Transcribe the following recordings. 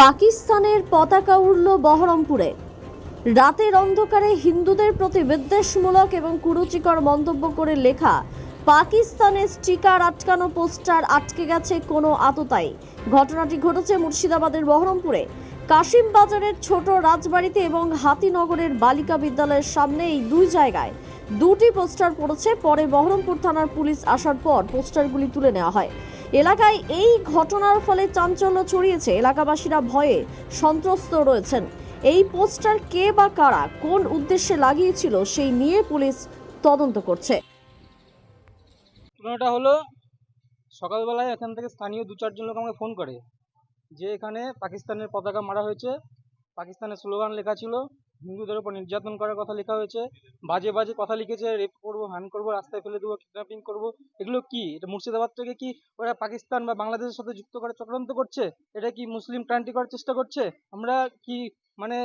পাকিস্তানের পতাকা উড়ল বহরমপুরে। রাতের অন্ধকারে হিন্দুদের প্রতি বিদ্বেষমূলক এবং কুরুচিকর মন্তব্য করে লেখা পাকিস্তানের স্টিকার আটকানো পোস্টার আটকে গেছে কোনো আততায়ী। ঘটনাটি ঘটেছে মুর্শিদাবাদের বহরমপুরে কাশিম বাজারের ছোট রাজবাড়িতে এবং হাতিনগরের বালিকা বিদ্যালয়ের সামনে। এই দুই জায়গায় দুটি পোস্টার পড়েছে। পরে বহরমপুর থানার পুলিশ আসার পর পোস্টারগুলি তুলে নেওয়া হয়। এলাকায় এই ঘটনার ফলে চাঞ্চল্য ছড়িয়েছে। এলাকাবাসীরা ভয়ে সন্ত্রস্ত রয়েছেন। এই পোস্টার কে বা কারা কোন উদ্দেশ্যে লাগিয়েছিল সেই নিয়ে পুলিশ তদন্ত করছে। ঘটনাটা হলো সকালবেলায় এখান থেকে স্থানীয় 2-4 জন লোক আমাকে ফোন করে যে এখানে পাকিস্তানের পতাকা মারা হয়েছে, পাকিস্তানের স্লোগান লেখা ছিল, হিন্দুদের উপর নির্যাতন করার কথা লেখা হয়েছে, বাজে বাজে কথা লিখেছে, রেপ করবো, হ্যান করবো, রাস্তায় ফেলে দেবো, কিডন্যাপিং করবো। এগুলো কি? এটা মুর্শিদাবাদ থেকে কি ওরা পাকিস্তান বা বাংলাদেশের সাথে যুক্ত করে চক্রান্ত করছে? এটা কি মুসলিম ক্রান্তি করার চেষ্টা করছে? আমরা কি মানে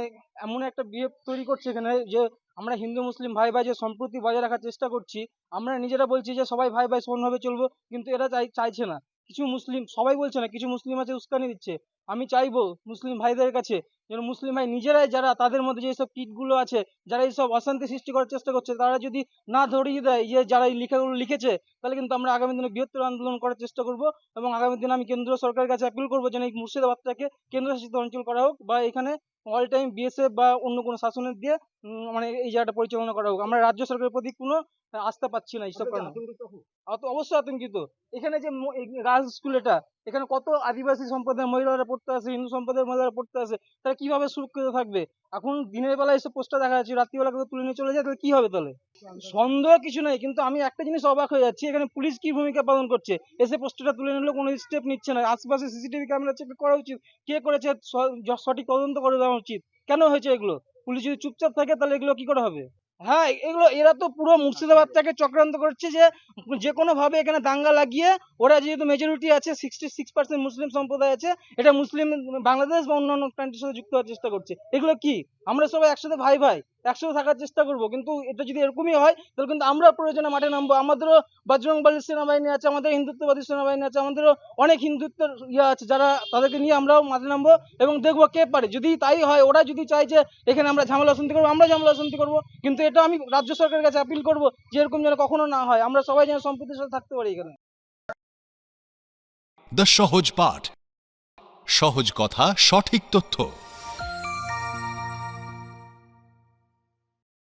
এমন একটা বিহেভ তৈরি করছে এখানে যে আমরা হিন্দু মুসলিম ভাই ভাই যে সম্প্রীতি বজায় রাখার চেষ্টা করছি, আমরা নিজেরা বলছি যে সবাই ভাই ভাই সমানভাবে চলবো, কিন্তু এরা চাইছে না। কিছু মুসলিম, সবাই বলছে না, কিছু মুসলিম আছে উস্কানি দিচ্ছে। আমি চাইবো মুসলিম ভাইদের কাছে যেন মুসলিম ভাই নিজেরাই, যারা তাদের মধ্যে যেসব কিটগুলো আছে, যারা এইসব অশান্তি সৃষ্টি করার চেষ্টা করছে, তারা যদি না ধরিয়ে দেয় যে যারা এই লেখাগুলো লিখেছে, তাহলে কিন্তু আমরা আগামী দিনে বৃহত্তর আন্দোলন করার চেষ্টা করব। এবং আগামী দিনে আমি কেন্দ্র সরকারের কাছে অ্যাপিল করবো যেন এই মুর্শিদাবাদটাকে কেন্দ্রশাসিত অঞ্চল করা হোক, বা এখানে অল টাইম বিএসএফ বা অন্য কোনো শাসনের দিয়ে মানে এই জায়গাটা পরিচালনা করা হোক। আমরা রাজ্য সরকারের প্রতি কোনো আস্থা পাচ্ছি না এইসব কারণে। অবশ্যই আতঙ্কিত। এখানে যে রাজ স্কুল, এখানে কত আদিবাসী সম্প্রদায়ের মহিলারা পড়তে আসে, হিন্দু সম্প্রদায়ের মহিলারা পড়তে আসে, তারা কিভাবে সুরক্ষিত থাকবে? এখন দিনের বেলা এসে পোস্টার দেখা যাচ্ছে, রাত্রিবেলা কেউ তুলে নিয়ে চলে যায়, তাহলে কি হবে? তাহলে সন্দেহ কিছু নাই, কিন্তু আমি একটা জিনিস অবাক হয়ে যাচ্ছি, এখানে পুলিশ কি ভূমিকা পালন করছে? এসে পোস্টারটা তুলে নিল, কোনো স্টেপ নিচ্ছে না। আশেপাশে সিসিটিভি ক্যামেরা চেক করা উচিত, কে করেছে সঠিক তদন্ত করে দেওয়া উচিত। কেন হয়েছে এগুলো? পুলিশ যদি চুপচাপ থাকে তাহলে এগুলো কি করে হবে? হ্যাঁ, এগুলো এরা তো পুরো মুর্শিদাবাদটাকে চক্রান্ত করছে যে যে কোনো ভাবে এখানে দাঙ্গা লাগিয়ে, ওরা যেহেতু মেজরিটি আছে, 66% মুসলিম সম্প্রদায় আছে, এটা মুসলিম বাংলাদেশ বা অন্যান্য কান্ট্রির সাথে যুক্ত হওয়ার চেষ্টা করছে। এগুলো কি? আমরা সবাই একসাথে ভাই ভাই একসাথে থাকার চেষ্টা করব, কিন্তু এটা যদি এরকমই হয় তাহলে কিন্তু আমরা প্রয়োজনে মাঠে নামবো। আমাদেরও বজরংবলী সেনাবাহিনী আছে, আমাদের হিন্দুত্ববাদী সেনাবাহিনী আছে, আমাদেরও অনেক হিন্দুত্বের আছে, যারা তাদেরকে নিয়ে আমরাও মাঠে নামবো এবং দেখবো কে পারে। যদি তাই হয়, ওরা যদি চায় যে এখানে আমরা ঝামেলা শান্তি করবো, আমরা ঝামেলা শান্তি করবো, কিন্তু এটা আমি রাজ্য সরকারের কাছে আপিল করবো যে এরকম যেন কখনো না হয়, আমরা সবাই যেন সম্প্রীতির সাথে থাকতে পারি এখানে। দ্য সহজ পাঠ, সহজ কথা, সঠিক তথ্য।